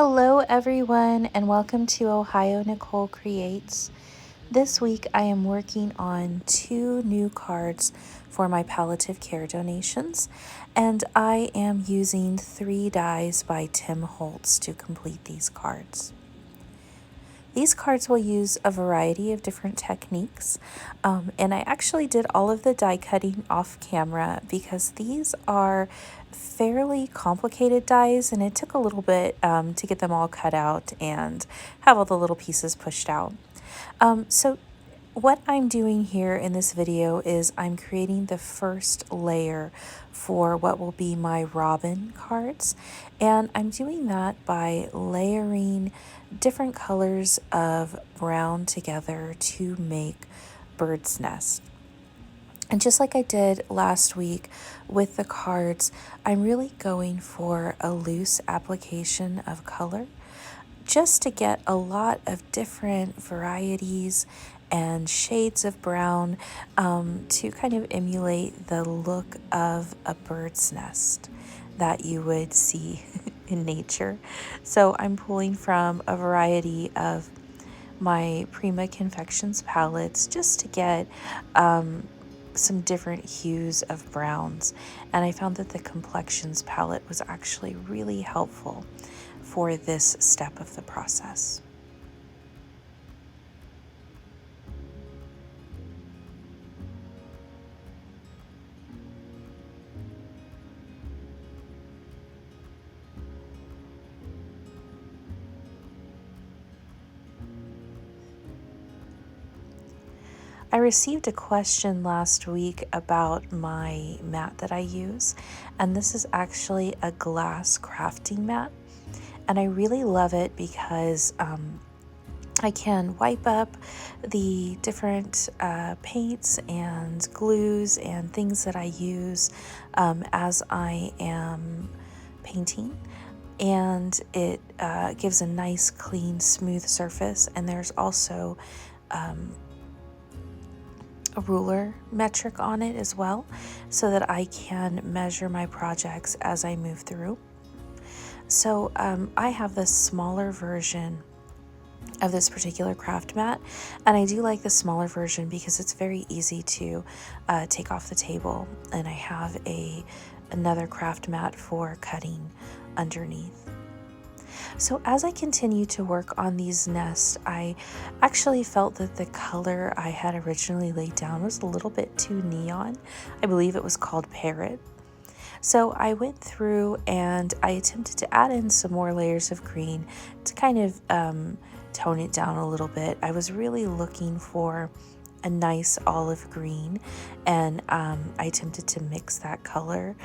Hello everyone and welcome to Ohio Nicole Creates. This week I am working on 2 new cards for my palliative care donations, and I am using 3 dies by Tim Holtz to complete these cards. These cards will use a variety of different techniques, and I actually did all of the die cutting off camera because these are fairly complicated dies and it took a little bit to get them all cut out and have all the little pieces pushed out. So what I'm doing here in this video is I'm creating the first layer for what will be my robin cards, and I'm doing that by layering different colors of brown together to make bird's nest. And just like I did last week with the cards, I'm really going for a loose application of color just to get a lot of different varieties and shades of brown to kind of emulate the look of a bird's nest that you would see in nature. So I'm pulling from a variety of my Prima Confections palettes just to get some different hues of browns, and I found that the Complexions palette was actually really helpful for this step of the process. I received a question last week about my mat that I use, and this is actually a glass crafting mat, and I really love it because I can wipe up the different paints and glues and things that I use as I am painting, and it gives a nice, clean, smooth surface, and there's also a ruler metric on it as well, so that I can measure my projects as I move through. So I have this smaller version of this particular craft mat, and I do like the smaller version because it's very easy to take off the table, and I have another craft mat for cutting underneath. So as I continue to work on these nests, I actually felt that the color I had originally laid down was a little bit too neon. I believe it was called Parrot. So I went through and I attempted to add in some more layers of green to kind of tone it down a little bit. I was really looking for a nice olive green, and I attempted to mix that color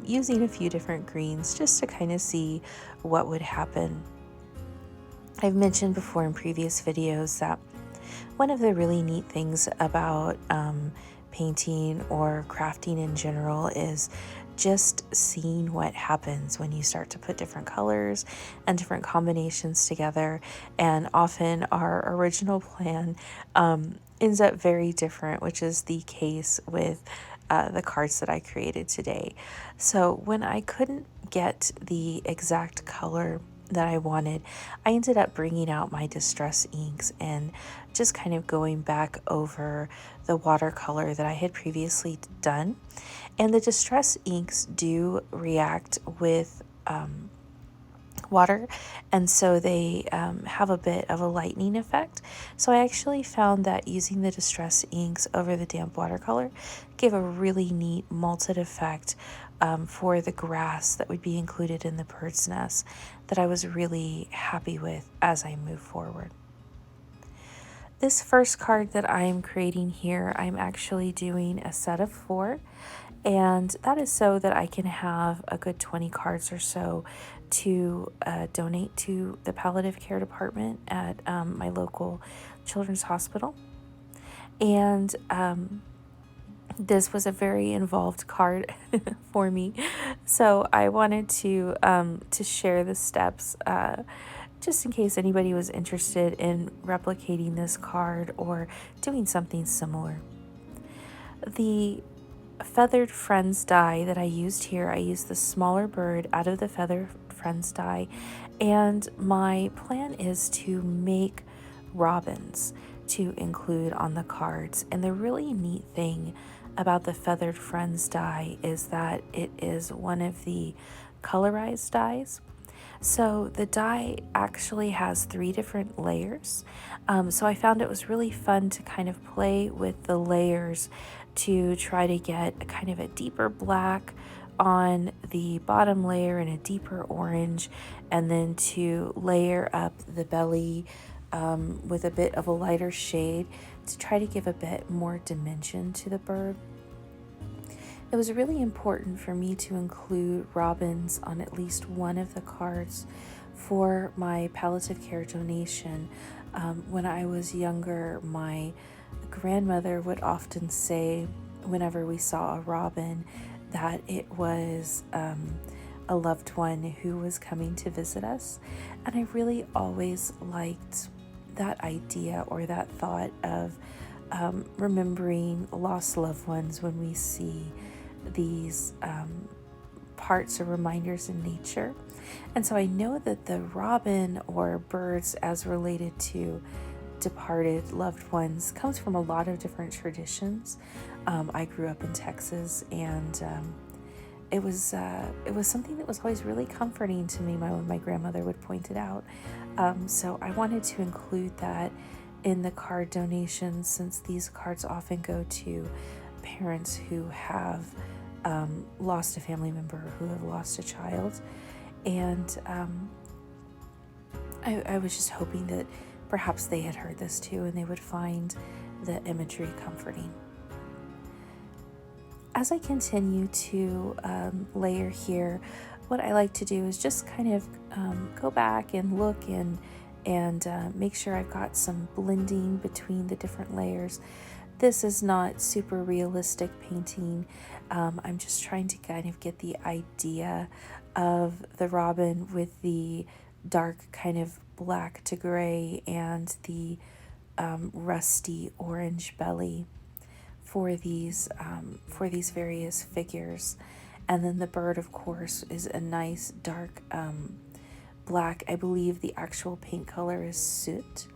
using a few different greens just to kind of see what would happen. I've mentioned before in previous videos that one of the really neat things about painting or crafting in general is just seeing what happens when you start to put different colors and different combinations together, and often our original plan ends up very different, which is the case with the cards that I created today. So when I couldn't get the exact color that I wanted, I ended up bringing out my distress inks and just kind of going back over the watercolor that I had previously done. And the distress inks do react with water, and so they have a bit of a lightening effect. So I actually found that using the distress inks over the damp watercolor gave a really neat malted effect for the grass that would be included in the bird's nest that I was really happy with as I move forward. This first card that I am creating here, I'm actually doing a set of 4, and that is so that I can have a good 20 cards or so to donate to the palliative care department at my local children's hospital. And this was a very involved card for me, so I wanted to share the steps just in case anybody was interested in replicating this card or doing something similar. The Feathered Friends die that I used here, I used the smaller bird out of the Friends die, and my plan is to make robins to include on the cards. And the really neat thing about the Feathered Friends die is that it is one of the colorized dies. So the die actually has 3 different layers. So I found it was really fun to kind of play with the layers to try to get a kind of a deeper black on the bottom layer and a deeper orange, and then to layer up the belly with a bit of a lighter shade to try to give a bit more dimension to the bird. It was really important for me to include robins on at least one of the cards for my palliative care donation. When I was younger, my grandmother would often say, whenever we saw a robin, that it was a loved one who was coming to visit us. And I really always liked that idea or that thought of remembering lost loved ones when we see these parts or reminders in nature. And so I know that the robin or birds as related to departed loved ones comes from a lot of different traditions. I grew up in Texas, and it was something that was always really comforting to me when my grandmother would point it out. So I wanted to include that in the card donations, since these cards often go to parents who have lost a family member, who have lost a child. And I was just hoping that perhaps they had heard this too and they would find the imagery comforting. As I continue to layer here, what I like to do is just kind of go back and look and make sure I've got some blending between the different layers. This is not super realistic painting. I'm just trying to kind of get the idea of the robin with the dark kind of black to gray and the rusty orange belly for these various figures. And then the bird, of course, is a nice dark black. I believe the actual paint color is soot,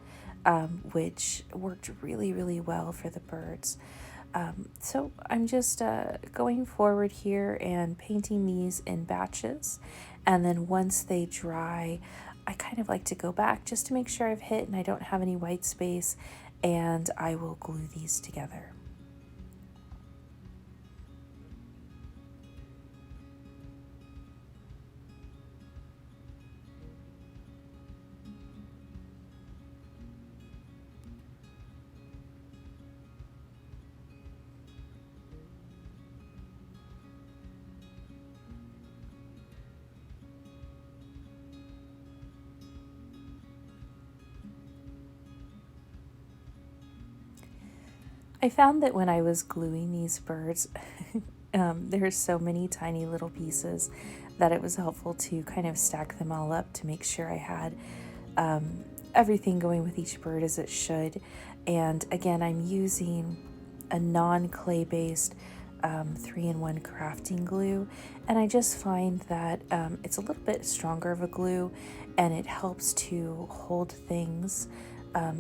which worked really, really well for the birds. So I'm just going forward here and painting these in batches. And then once they dry, I kind of like to go back just to make sure I've hit and I don't have any white space, and I will glue these together. I found that when I was gluing these birds, there's so many tiny little pieces that it was helpful to kind of stack them all up to make sure I had everything going with each bird as it should. And again, I'm using a non-clay based 3-in-1 crafting glue, and I just find that it's a little bit stronger of a glue, and it helps to hold things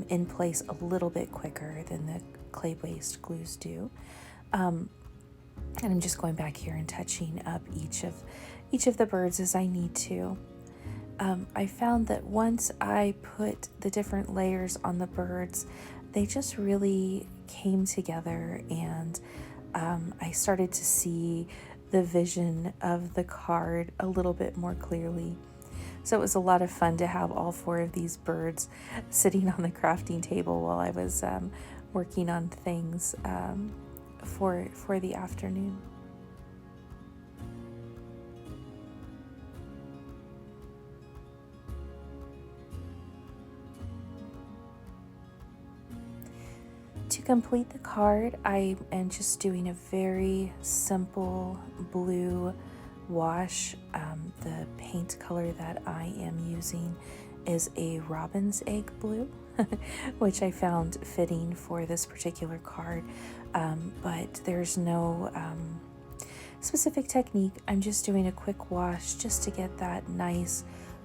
in place a little bit quicker than the clay-based glues do. And I'm just going back here and touching up each of the birds as I need to. I found that once I put the different layers on the birds, they just really came together, and I started to see the vision of the card a little bit more clearly. So it was a lot of fun to have all 4 of these birds sitting on the crafting table while I was working on things for the afternoon. To complete the card, I am just doing a very simple blue wash. The paint color that I am using is a robin's egg blue, which I found fitting for this particular card, but there's no specific technique. I'm just doing a quick wash just to get that nice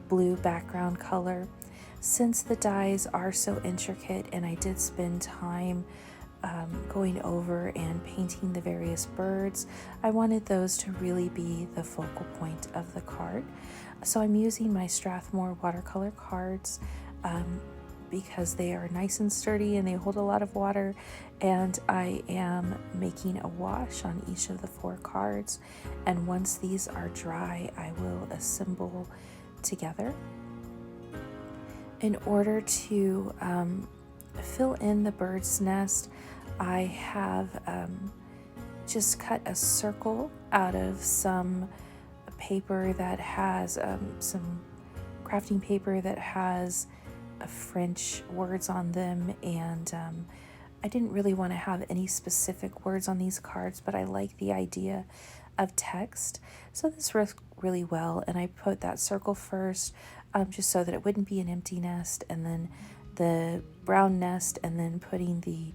blue background color. Since the dies are so intricate and I did spend time going over and painting the various birds, I wanted those to really be the focal point of the card. So I'm using my Strathmore watercolor cards because they are nice and sturdy and they hold a lot of water, and I am making a wash on each of the 4 cards, and once these are dry I will assemble together. In order to fill in the bird's nest, I have just cut a circle out of some paper that has some crafting paper that has French words on them, and I didn't really want to have any specific words on these cards, but I like the idea of text, so this worked really well. And I put that circle first just so that it wouldn't be an empty nest, and then the brown nest, and then putting the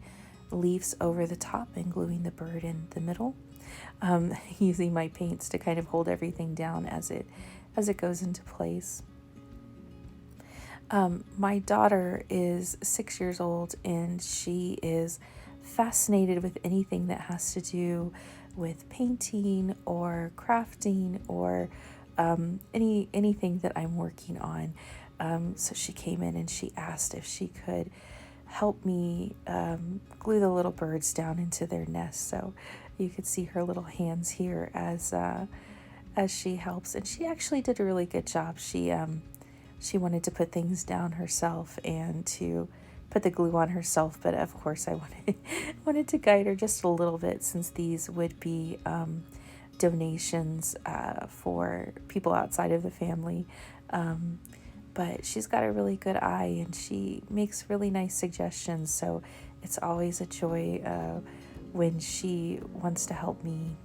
leaves over the top and gluing the bird in the middle, using my paints to kind of hold everything down as it goes into place. My daughter is 6 years old and she is fascinated with anything that has to do with painting or crafting or anything that I'm working on. So she came in and she asked if she could help me glue the little birds down into their nest. So you could see her little hands here as she helps, and she actually did a really good job. She wanted to put things down herself and to put the glue on herself, but of course I wanted to guide her just a little bit, since these would be donations for people outside of the family. But she's got a really good eye and she makes really nice suggestions, so it's always a joy when she wants to help me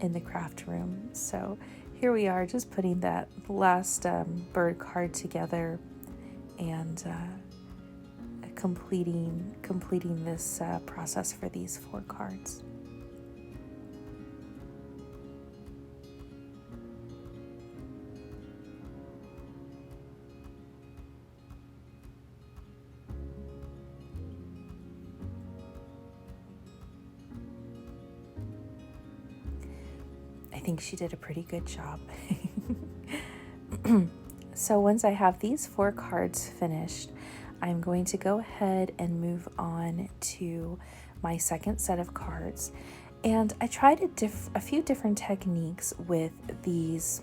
in the craft room. So here we are, just putting that last bird card together and completing this process for these 4 cards. I think she did a pretty good job. So once I have these 4 cards finished, I'm going to go ahead and move on to my second set of cards. And I tried a few different techniques with these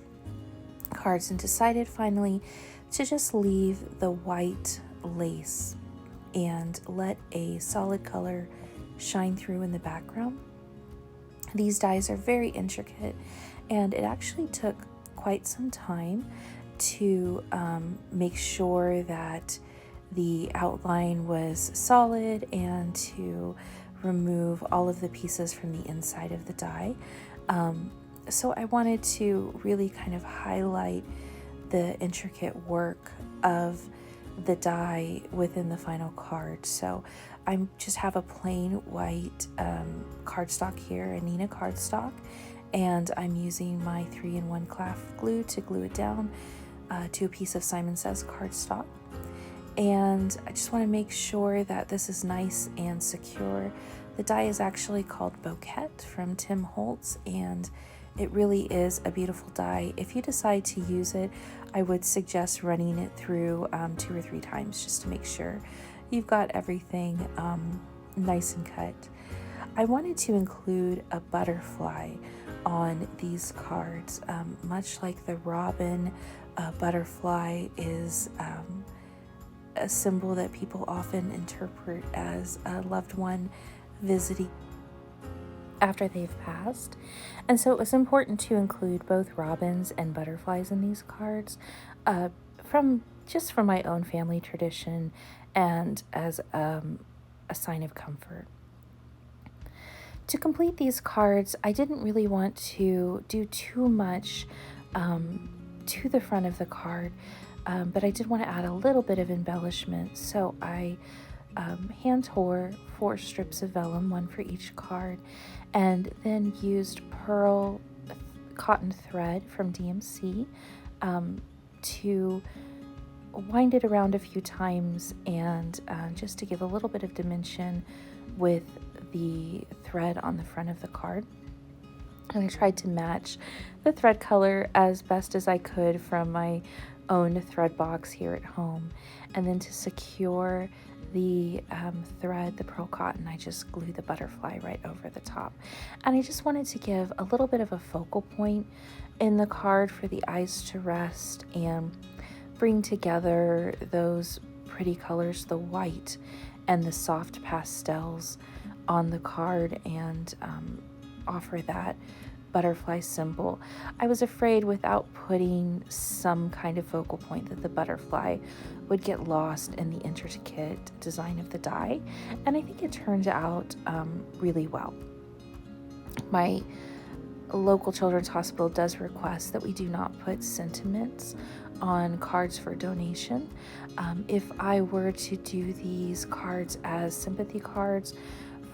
cards and decided finally to just leave the white lace and let a solid color shine through in the background. These dies are very intricate, and it actually took quite some time to make sure that the outline was solid and to remove all of the pieces from the inside of the die. So I wanted to really kind of highlight the intricate work of the die within the final card. So I just have a plain white cardstock here, a Neenah cardstock, and I'm using my 3-in-1 craft glue to glue it down to a piece of Simon Says cardstock. And I just want to make sure that this is nice and secure. The die is actually called Bouquet from Tim Holtz, and it really is a beautiful die. If you decide to use it, I would suggest running it through 2 or 3 times just to make sure you've got everything nice and cut. I wanted to include a butterfly on these cards, much like the robin. Butterfly is a symbol that people often interpret as a loved one visiting after they've passed, and so it was important to include both robins and butterflies in these cards, from my own family tradition and as a sign of comfort. To complete these cards, I didn't really want to do too much to the front of the card, but I did want to add a little bit of embellishment, so I hand tore 4 strips of vellum, 1 for each card, and then used pearl cotton thread from DMC to wind it around a few times and just to give a little bit of dimension with the thread on the front of the card. And I tried to match the thread color as best as I could from my own thread box here at home. And then to secure the thread, the pearl cotton, I just glued the butterfly right over the top. And I just wanted to give a little bit of a focal point in the card for the eyes to rest and bring together those pretty colors, the white and the soft pastels on the card, and offer that butterfly symbol. I was afraid without putting some kind of focal point that the butterfly would get lost in the intricate design of the die, and I think it turned out really well. My local children's hospital does request that we do not put sentiments on cards for donation. If I were to do these cards as sympathy cards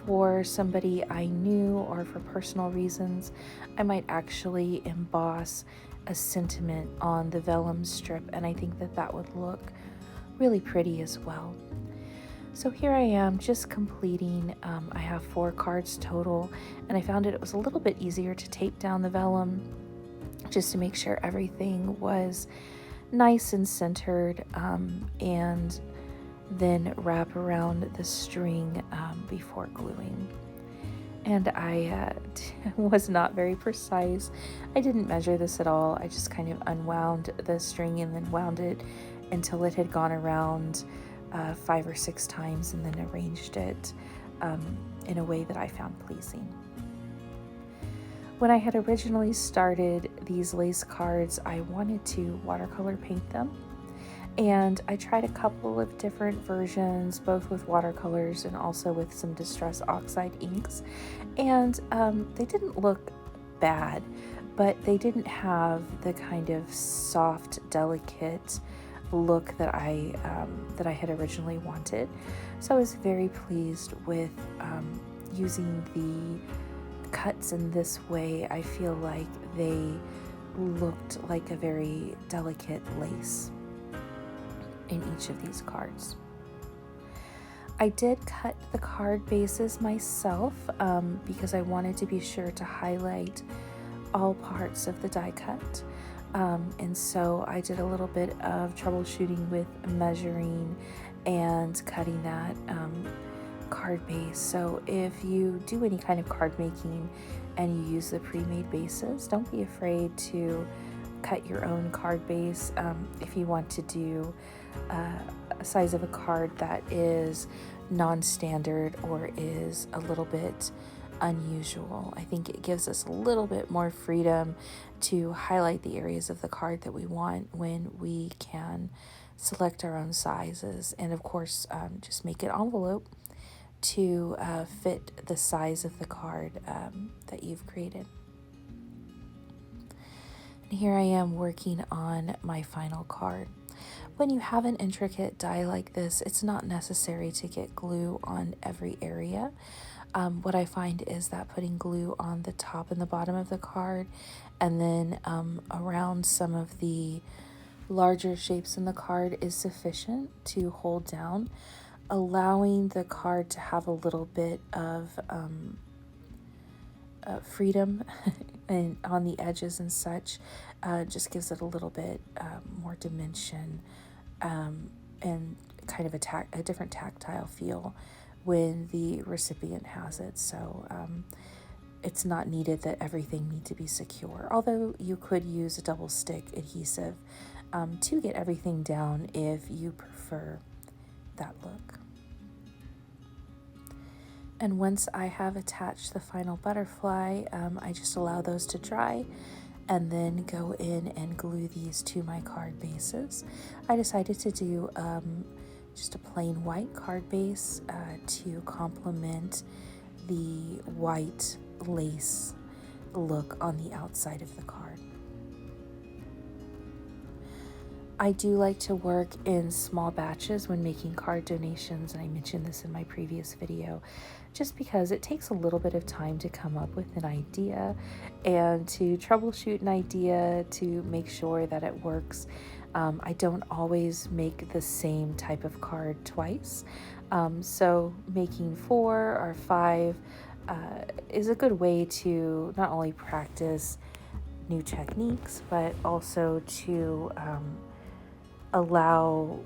for somebody I knew or for personal reasons, I might actually emboss a sentiment on the vellum strip, and I think that that would look really pretty as well. So here I am just completing. I have 4 cards total, and I found it was a little bit easier to tape down the vellum just to make sure everything was nice and centered, and then wrap around the string before gluing. And I was not very precise. I didn't measure this at all. I just kind of unwound the string and then wound it until it had gone around 5 or 6 times, and then arranged it in a way that I found pleasing. When I had originally started these lace cards, I wanted to watercolor paint them, and I tried a couple of different versions, both with watercolors and also with some Distress Oxide inks, and they didn't look bad, but they didn't have the kind of soft, delicate look that I had originally wanted. So I was very pleased with using the cuts in this way. I feel like they looked like a very delicate lace in each of these cards. I did cut the card bases myself because I wanted to be sure to highlight all parts of the die cut. And so I did a little bit of troubleshooting with measuring and cutting that card base. So if you do any kind of card making and you use the pre-made bases, don't be afraid to cut your own card base. If you want to do a size of a card that is non-standard or is a little bit unusual, I think it gives us a little bit more freedom to highlight the areas of the card that we want when we can select our own sizes, and of course just make an envelope to fit the size of the card that you've created. And here I am working on my final card. When you have an intricate die like this, it's not necessary to get glue on every area. What I find is that putting glue on the top and the bottom of the card, and then around some of the larger shapes in the card, is sufficient to hold down, allowing the card to have a little bit of freedom and on the edges and such. Just gives it a little bit more dimension and kind of a different tactile feel when the recipient has it. So it's not needed that everything need to be secure, although you could use a double stick adhesive to get everything down if you prefer that look. And once I have attached the final butterfly, I just allow those to dry and then go in and glue these to my card bases. I decided to do just a plain white card base to complement the white lace look on the outside of the card. I do like to work in small batches when making card donations, and I mentioned this in my previous video, just because it takes a little bit of time to come up with an idea and to troubleshoot an idea to make sure that it works. I don't always make the same type of card twice, so making 4 or 5 is a good way to not only practice new techniques, but also to allow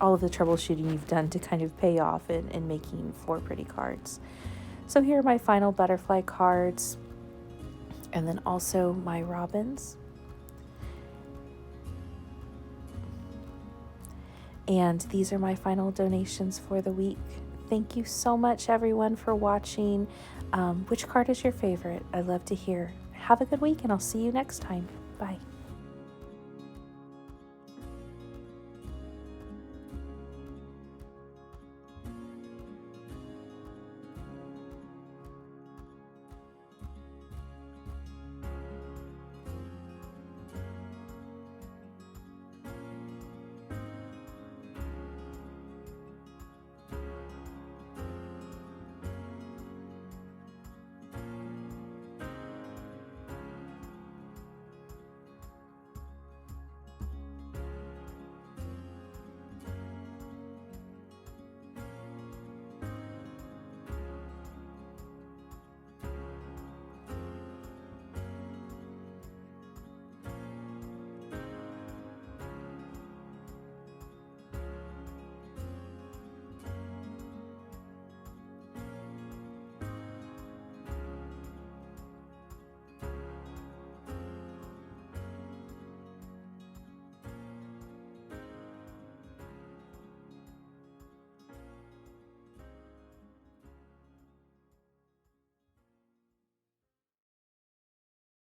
all of the troubleshooting you've done to kind of pay off in making 4 pretty cards. So here are my final butterfly cards, and then also my robins. And these are my final donations for the week. Thank you so much, everyone, for watching. Which card is your favorite? I'd love to hear. Have a good week, and I'll see you next time. Bye.